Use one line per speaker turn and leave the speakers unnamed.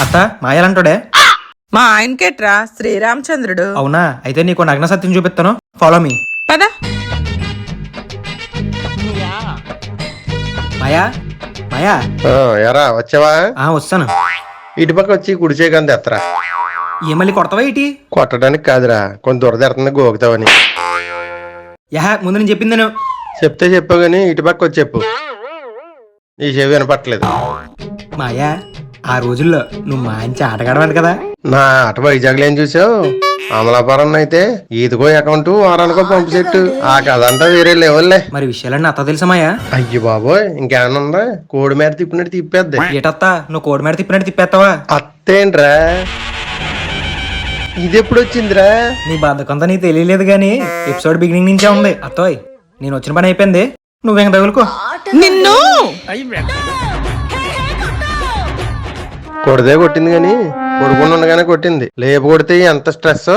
అత్త మాయాలంటాడే.
మా ఆయనకేట్రా శ్రీరామచంద్రుడు.
అవునా, అయితే నీకు నగ్న సత్యం చూపిస్తాను, ఫాలో మీ.
పదా
మాయా మాయా.
ఎరా వచ్చావా?
వస్తాను.
ఇటు పక్క వచ్చి కుడి చేయగంది ఎత్తరా.
ఏ మళ్ళీ కొడతావా ఇటీ?
కొట్టడానికి కాదురా, కొంత దురదెడుతుంది గోగుతావని.
ముందు నేను చెప్పింది నేను.
చెప్తే చెప్పావు గానీ ఇటు పక్క వచ్చి చెప్పు. ఈ చెవి వినపట్లేదు.
మాయా, ఆ రోజుల్లో నువ్వు మంచి ఆటగాడవాలి కదా.
నా ఆట వైజాగ్లో ఏం చూసావు? అమలాపురం అయితే ఈదిగో అకౌంట్, వారానికో పంపు సెట్టు. ఆ కథ అంతా వేరే లెవెల్లే.
మరి విషయాలన్నీ అత్త తెలుసా మాయా?
అయ్యి బాబోయ్, ఇంకేమన్నా ఉందా? కోడి మీద తిప్పినట్టు తిప్పేద్ది.
ఏటత్తా, నువ్వు కోడి మీద తిప్పినట్టు తిప్పేస్తావా?
అత్తేంట్రా, ఇది ఎప్పుడు వచ్చిందిరా?
నీ బద్ధకంతా నీకు తెలియలేదు గానీ ఎపిసోడ్ బిగినింగ్ నుంచే ఉంది. అత్తోయ్, నేను వచ్చిన పని అయిపోయింది, నువ్వేం తగులుకో.
నిన్ను
కొడితే కొట్టింది గాని కొడుకుండా ఉండగానే కొట్టింది. లేపు కొడితే ఎంత స్ట్రెస్.